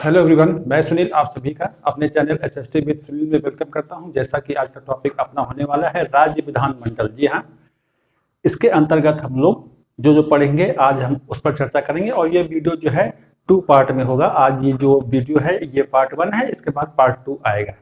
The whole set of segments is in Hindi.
हेलो एवरीवन, मैं सुनील आप सभी का अपने चैनल HST विद सुनील में वेलकम करता हूं। जैसा कि आज का टॉपिक अपना होने वाला है राज्य विधानमंडल। जी हाँ, इसके अंतर्गत हम लोग जो पढ़ेंगे आज हम उस पर चर्चा करेंगे और ये वीडियो जो है 2 पार्ट में होगा। आज ये जो वीडियो है ये पार्ट 1 है, इसके बाद पार्ट 2 आएगा।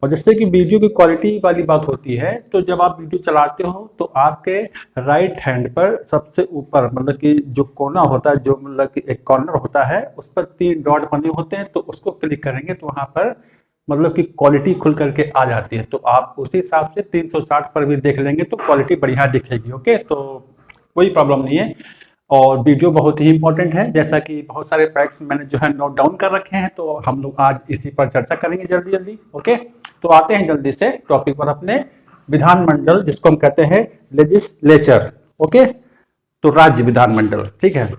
और जैसे कि वीडियो की क्वालिटी वाली बात होती है, तो जब आप वीडियो चलाते हो तो आपके राइट हैंड पर सबसे ऊपर मतलब कि जो कोना होता है, जो मतलब कि एक कॉर्नर होता है, उस पर 3 डॉट बने होते हैं। तो उसको क्लिक करेंगे तो वहां पर मतलब कि क्वालिटी खुल करके आ जाती है। तो आप उसी हिसाब से 360 पर भी देख लेंगे तो क्वालिटी बढ़िया दिखेगी। ओके, तो कोई प्रॉब्लम नहीं है। और वीडियो बहुत ही इंपॉर्टेंट है, जैसा कि बहुत सारे फैक्ट्स मैंने जो है नोट डाउन कर रखे हैं, तो हम लोग आज इसी पर चर्चा करेंगे जल्दी जल्दी। ओके, तो आते हैं जल्दी से टॉपिक पर अपने। विधानमंडल जिसको हम कहते हैं लेजिस्लेचर। ओके, तो राज्य विधानमंडल, ठीक है।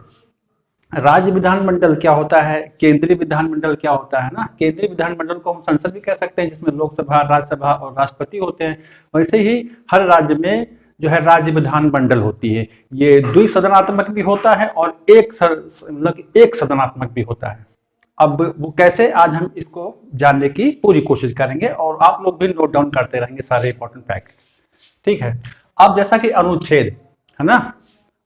राज्य विधानमंडल क्या होता है, केंद्रीय विधानमंडल क्या होता है ना। केंद्रीय विधानमंडल को हम संसद भी कह सकते हैं, जिसमें लोकसभा, राज्यसभा और राष्ट्रपति होते हैं। वैसे ही हर राज्य में जो है राज्य विधानमंडल होती है। ये द्विसदनात्मक भी होता है और एक सदनात्मक भी होता है। अब वो कैसे, आज हम इसको जानने की पूरी कोशिश करेंगे और आप लोग भी नोट डाउन करते रहेंगे सारे इंपॉर्टेंट फैक्ट्स, ठीक है। अब जैसा कि अनुच्छेद है ना,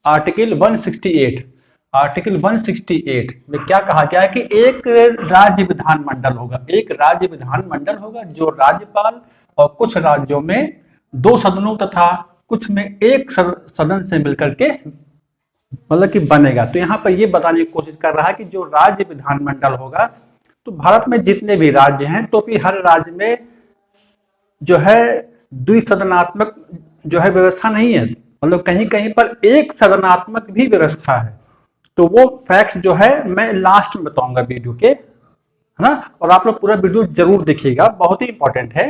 आर्टिकल 168 में क्या कहा गया है कि एक राज्य विधानमंडल होगा। एक राज्य विधानमंडल होगा जो राज्यपाल और कुछ राज्यों में 2 सदनों तथा कुछ में एक सदन से मिलकर के मतलब कि बनेगा। तो यहाँ पर ये बताने की कोशिश कर रहा है कि जो राज्य विधानमंडल होगा, तो भारत में जितने भी राज्य हैं तो भी हर राज्य में जो है द्विसदनात्मक जो है व्यवस्था नहीं है, मतलब कहीं कहीं पर एक सदनात्मक भी व्यवस्था है। तो वो फैक्ट जो है मैं लास्ट में बताऊंगा वीडियो के, है ना। और आप लोग पूरा वीडियो जरूर देखिएगा, बहुत ही इंपॉर्टेंट है।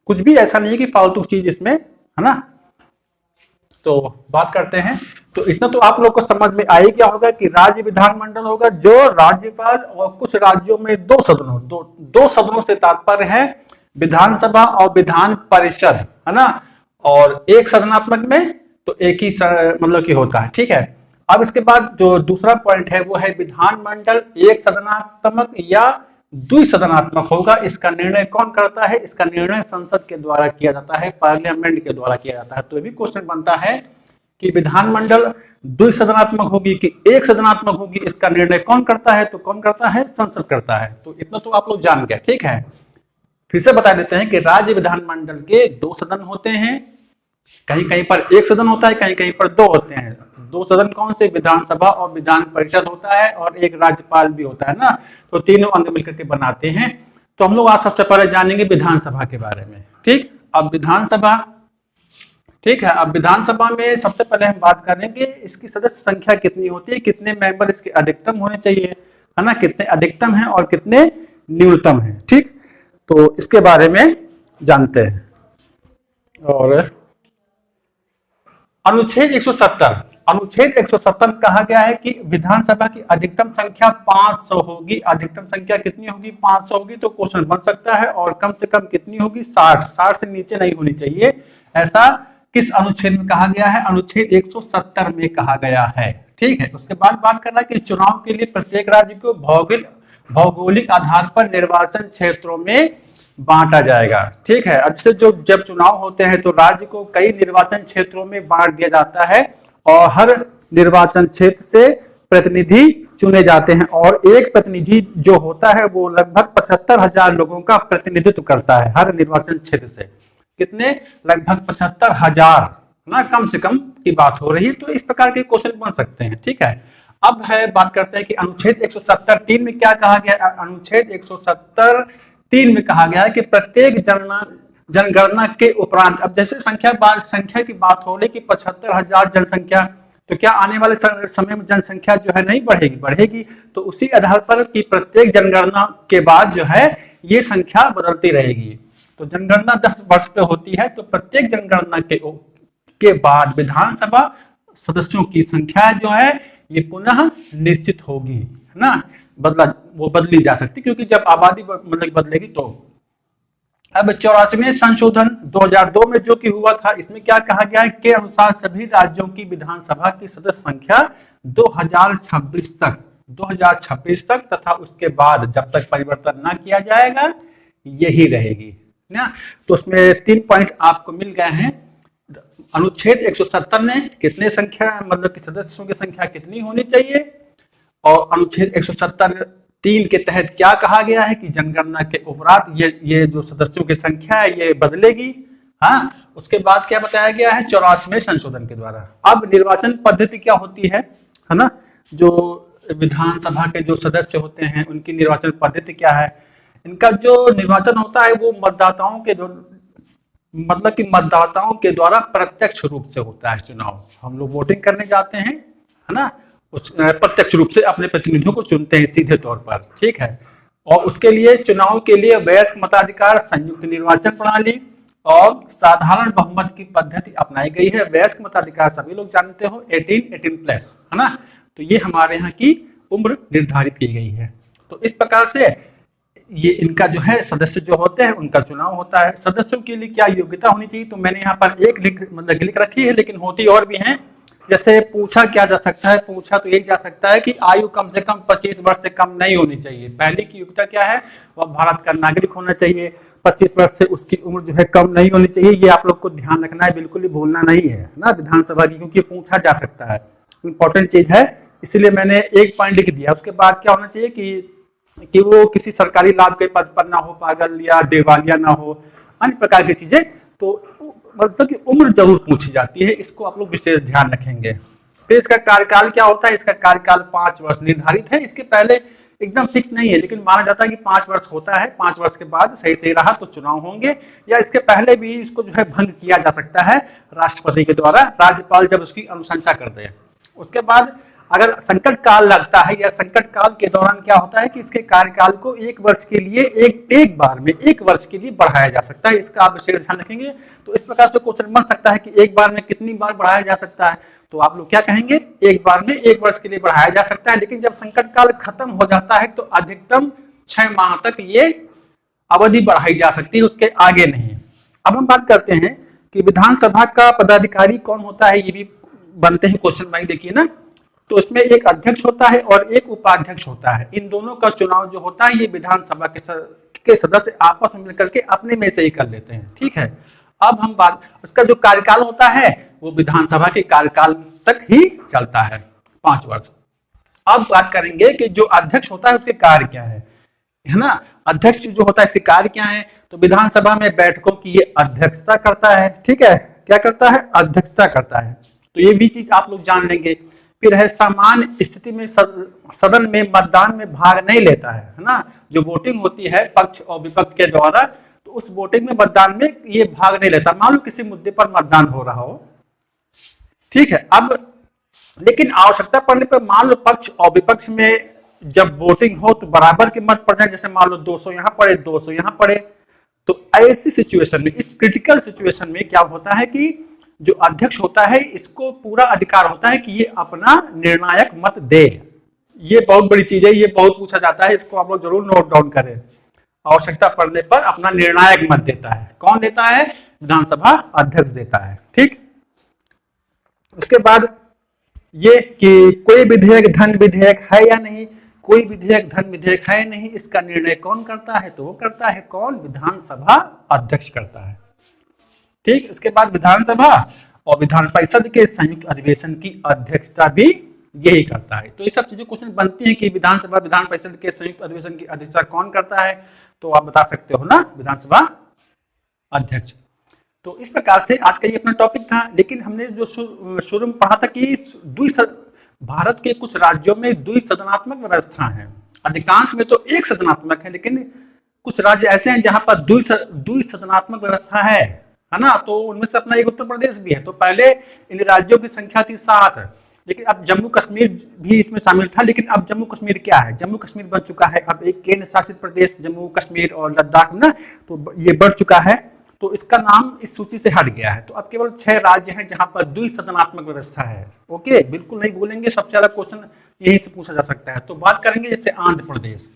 कुछ भी ऐसा नहीं है कि फालतू चीज इसमें, है ना। तो बात करते हैं। तो इतना तो आप लोग को समझ में आ ही गया होगा कि राज्य विधानमंडल होगा जो राज्यपाल और कुछ राज्यों में 2 सदनों से तात्पर्य है विधानसभा और विधान परिषद, है ना। और एक सदनात्मक में तो एक ही मतलब कि होता है, ठीक है। अब इसके बाद जो दूसरा पॉइंट है वो है विधानमंडल एक सदनात्मक या द्विसदनात्मक होगा। इसका निर्णय कौन करता है, इसका निर्णय संसद के द्वारा किया जाता है, पार्लियामेंट के द्वारा किया जाता है। तो ये भी क्वेश्चन बनता है कि विधानमंडल द्विसदनात्मक होगी कि एक सदनात्मक होगी, इसका निर्णय कौन करता है, तो कौन करता है, संसद करता है। तो इतना तो आप लोग जान गए, ठीक है। फिर से बता देते हैं कि राज्य विधानमंडल के 2 सदन होते हैं, कहीं कहीं पर एक सदन होता है, कहीं कहीं पर 2 होते हैं। 2 सदन कौन से, विधानसभा और विधान परिषद होता है, और एक राज्यपाल भी होता है ना। तो तीनों अंग मिलकर के बनाते हैं। तो हम लोग आज सबसे पहले जानेंगे विधानसभा के बारे में, ठीक। अब विधानसभा, ठीक है। अब विधानसभा में सबसे पहले हम बात करेंगे इसकी सदस्य संख्या कितनी होती है, कितने मेंबर इसके अधिकतम होने चाहिए, है ना, कितने अधिकतम हैं और कितने न्यूनतम हैं, ठीक। तो इसके बारे में जानते हैं। और अनुच्छेद 170 कहा गया है कि विधानसभा की अधिकतम संख्या 500 होगी। अधिकतम संख्या कितनी होगी, 500 होगी। तो क्वेश्चन बन सकता है, और कम से कम कितनी होगी, 60 से नीचे नहीं होनी चाहिए। ऐसा किस अनुच्छेद में कहा गया है, अनुच्छेद 170 में कहा गया है, ठीक है। उसके बाद बात करना कि चुनाव के लिए प्रत्येक राज्य को भौगोलिक आधार पर निर्वाचन क्षेत्रों में बांटा जाएगा, ठीक है। अब से जब चुनाव होते हैं तो राज्य को कई निर्वाचन क्षेत्रों में बांट दिया जाता है, और हर निर्वाचन क्षेत्र से प्रतिनिधि चुने जाते हैं, और एक प्रतिनिधि जो होता है वो लगभग 75,000 लोगों का प्रतिनिधित्व करता है हर निर्वाचन क्षेत्र से। कितने, लगभग 75,000 ना, कम से कम की बात हो रही है। तो इस प्रकार के क्वेश्चन बन सकते हैं, ठीक है। अब है बात करते हैं कि अनुच्छेद 170(3) में क्या कहा गया। अनुच्छेद 170(3) में कहा गया है कि प्रत्येक जनगणना के उपरांत, अब जैसे संख्या की बात हो रही कि 75,000 जनसंख्या, तो क्या आने वाले समय में जनसंख्या जो है नहीं बढ़ेगी। तो उसी आधार पर कि प्रत्येक जनगणना के बाद जो है ये संख्या बदलती रहेगी। तो जनगणना 10 वर्ष पे होती है, तो प्रत्येक जनगणना के बाद विधानसभा सदस्यों की संख्या जो है ये पुनः निश्चित होगी, है ना। बदली जा सकती, क्योंकि जब आबादी मतलब बदलेगी तो। अब 84वें संशोधन 2002 में जो कि हुआ था, इसमें क्या कहा गया है के अनुसार सभी राज्यों की विधानसभा की सदस्य संख्या 2026 तक 2026 तक तथा उसके बाद जब तक परिवर्तन ना किया जाएगा यही रहेगी ना। तो उसमें 3 पॉइंट आपको मिल गए हैं। अनुच्छेद 170 में कितने संख्या मतलब कि सदस्यों की संख्या कितनी होनी चाहिए, और अनुच्छेद 170(3) के तहत क्या कहा गया है कि जनगणना के उपरांत ये जो सदस्यों की संख्या है ये बदलेगी। हाँ, उसके बाद क्या बताया गया है 84वें संशोधन के द्वारा। अब निर्वाचन पद्धति क्या होती है ना, जो विधानसभा के जो सदस्य होते हैं उनकी निर्वाचन पद्धति क्या है। इनका जो निर्वाचन होता है वो मतदाताओं के द्वारा प्रत्यक्ष रूप से होता है चुनाव। हम लोग वोटिंग करने जाते हैं है ना, उस प्रत्यक्ष रूप से अपने प्रतिनिधियों को चुनते हैं सीधे तौर पर, ठीक है। और उसके लिए चुनाव के लिए वयस्क मताधिकार, संयुक्त निर्वाचन प्रणाली और साधारण बहुमत की पद्धति अपनाई गई है। वयस्क मताधिकार सभी लोग जानते हो 18 प्लस है ना, तो ये हमारे यहाँ की उम्र निर्धारित की गई है। तो इस प्रकार से ये इनका जो है सदस्य जो होते हैं उनका चुनाव होता है। सदस्यों के लिए क्या योग्यता होनी चाहिए, तो मैंने यहाँ पर एक लिख रखी है, लेकिन होती और भी हैं। जैसे पूछा क्या जा सकता है, पूछा तो यही जा सकता है कि आयु कम से कम 25 वर्ष से कम नहीं होनी चाहिए। पहले की योग्यता क्या है, वह भारत का नागरिक होना चाहिए। 25 वर्ष से उसकी उम्र जो है कम नहीं होनी चाहिए। ये आप लोग को ध्यान रखना है, बिल्कुल भी भूलना नहीं है ना विधानसभा की, क्योंकि पूछा जा सकता है, इंपॉर्टेंट चीज है, इसलिए मैंने एक पॉइंट लिख दिया। उसके बाद क्या होना चाहिए कि वो किसी सरकारी लाभ के पद पर ना हो, पागल या दिवालिया ना हो, अन्य प्रकार की चीजें। तो मतलब कि उम्र जरूर पूछी जाती है, इसको आप लोग विशेष ध्यान रखेंगे। फिर इसका कार्यकाल क्या होता है, इसका कार्यकाल 5 वर्ष निर्धारित है। इसके पहले एकदम फिक्स नहीं है, लेकिन माना जाता है कि 5 वर्ष होता है। 5 वर्ष के बाद सही रहा तो चुनाव होंगे, या इसके पहले भी इसको जो है भंग किया जा सकता है राष्ट्रपति के द्वारा, राज्यपाल जब उसकी अनुशंसा कर दे। उसके बाद अगर संकट काल लगता है या संकट काल के दौरान क्या होता है कि इसके कार्यकाल को 1 वर्ष के लिए एक बार में 1 वर्ष के लिए बढ़ाया जा सकता है। इसका आप विशेष ध्यान रखेंगे। तो इस प्रकार से क्वेश्चन बन सकता है कि एक बार में कितनी बार बढ़ाया जा सकता है, तो आप लोग क्या कहेंगे, एक बार में 1 वर्ष के लिए बढ़ाया जा सकता है। लेकिन जब संकट काल खत्म हो जाता है तो अधिकतम 6 माह तक ये अवधि बढ़ाई जा सकती है, उसके आगे नहीं। अब हम बात करते हैं कि विधानसभा का पदाधिकारी कौन होता है, ये भी बनते हैं क्वेश्चन। भाई देखिए ना, तो इसमें एक अध्यक्ष होता है और एक उपाध्यक्ष होता है। इन दोनों का चुनाव जो होता है ये विधानसभा के सदस्य आपस में मिलकर के अपने में से ही कर लेते हैं, ठीक है। अब हम बात, उसका जो कार्यकाल होता है वो विधानसभा के कार्यकाल तक ही चलता है, 5 वर्ष। अब बात करेंगे कि जो अध्यक्ष होता है उसके कार्य क्या है ना। अध्यक्ष जो होता है इसके कार्य क्या है, तो विधानसभा में बैठकों की ये अध्यक्षता करता है, ठीक है। क्या करता है, अध्यक्षता करता है। तो ये भी चीज आप लोग जान लेंगे। फिर है सामान्य स्थिति में सदन में मतदान में भाग नहीं लेता है ना। जो वोटिंग होती है पक्ष और विपक्ष के द्वारा, तो उस वोटिंग में मतदान में ये भाग नहीं लेता। मान लो किसी मुद्दे पर मतदान हो रहा हो, ठीक है। अब लेकिन आवश्यकता पड़ने पर मान लो पक्ष और विपक्ष में जब वोटिंग हो तो बराबर के मत पड़ जाए, जैसे मान लो 200 यहाँ पड़े 200 यहाँ पड़े, तो ऐसी सिचुएशन में, इस क्रिटिकल सिचुएशन में क्या होता है कि जो अध्यक्ष होता है इसको पूरा अधिकार होता है कि ये अपना निर्णायक मत दे। ये बहुत बड़ी चीज है, ये बहुत पूछा जाता है, इसको आप लोग जरूर नोट डाउन करें। आवश्यकता पड़ने पर अपना निर्णायक मत देता है। कौन देता है, विधानसभा अध्यक्ष देता है, ठीक। उसके बाद ये कि कोई विधेयक धन विधेयक है या नहीं, कोई विधेयक धन विधेयक है नहीं, इसका निर्णय कौन करता है, तो वो करता है कौन, विधानसभा अध्यक्ष करता है, ठीक। इसके बाद विधानसभा और विधान परिषद के संयुक्त अधिवेशन की अध्यक्षता भी यही करता है। तो ये सब चीजें क्वेश्चन बनती हैं कि विधानसभा विधान परिषद के संयुक्त अधिवेशन की अध्यक्षता कौन करता है, तो आप बता सकते हो ना, विधानसभा अध्यक्ष। तो इस प्रकार से आज का ये अपना टॉपिक था। लेकिन हमने जो शुरू में पढ़ा था कि भारत के कुछ राज्यों में द्विसदनात्मक व्यवस्था है। अधिकांश में तो एक सदनात्मक है, लेकिन कुछ राज्य ऐसे हैं जहां पर द्विसदनात्मक व्यवस्था है ना। तो उनमें से अपना एक उत्तर प्रदेश भी है। तो पहले इन राज्यों की संख्या थी 7, लेकिन अब जम्मू कश्मीर भी इसमें शामिल था। लेकिन अब जम्मू कश्मीर क्या है, जम्मू कश्मीर बन चुका है अब एक केंद्र शासित प्रदेश, जम्मू कश्मीर और लद्दाख ना, तो ये बढ़ चुका है। तो इसका नाम इस सूची से हट गया है। तो अब केवल 6 राज्य हैं जहां पर द्विसदनात्मक व्यवस्था है। ओके, बिल्कुल नहीं भूलेंगे, सबसे ज्यादा क्वेश्चन यहीं से पूछा जा सकता है। तो बात करेंगे जैसे आंध्र प्रदेश,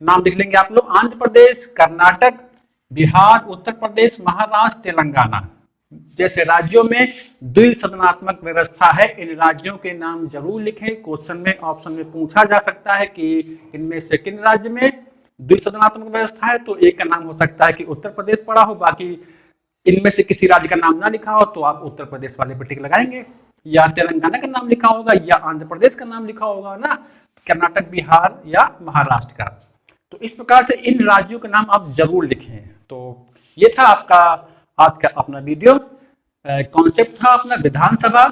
नाम लिख लेंगे आप लोग, आंध्र प्रदेश, कर्नाटक, बिहार, उत्तर प्रदेश, महाराष्ट्र, तेलंगाना। जैसे राज्यों में द्विसदनात्मक व्यवस्था है, इन राज्यों के नाम जरूर लिखें। क्वेश्चन में ऑप्शन में पूछा जा सकता है कि इनमें से किन राज्य में द्विसदनात्मक व्यवस्था है, तो एक का नाम हो सकता है कि उत्तर प्रदेश पड़ा हो, बाकी इनमें से किसी राज्य का नाम ना लिखा हो तो आप उत्तर प्रदेश वाले पे टिक लगाएंगे, या तेलंगाना का नाम लिखा होगा या आंध्र प्रदेश का नाम लिखा होगा ना, कर्नाटक, बिहार या महाराष्ट्र का। तो इस प्रकार से इन राज्यों के नाम आप जरूर लिखें। तो ये था आपका आज का अपना वीडियो। कॉन्सेप्ट था अपना विधानसभा,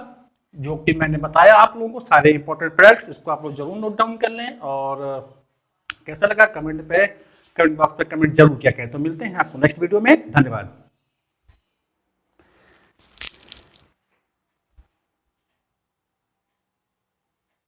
जो कि मैंने बताया आप लोगों को सारे इंपॉर्टेंट फैक्ट्स, इसको आप लोग जरूर नोट डाउन कर लें। और कैसा लगा कमेंट बॉक्स पे कमेंट जरूर किया करें। तो मिलते हैं आपको नेक्स्ट वीडियो में, धन्यवाद।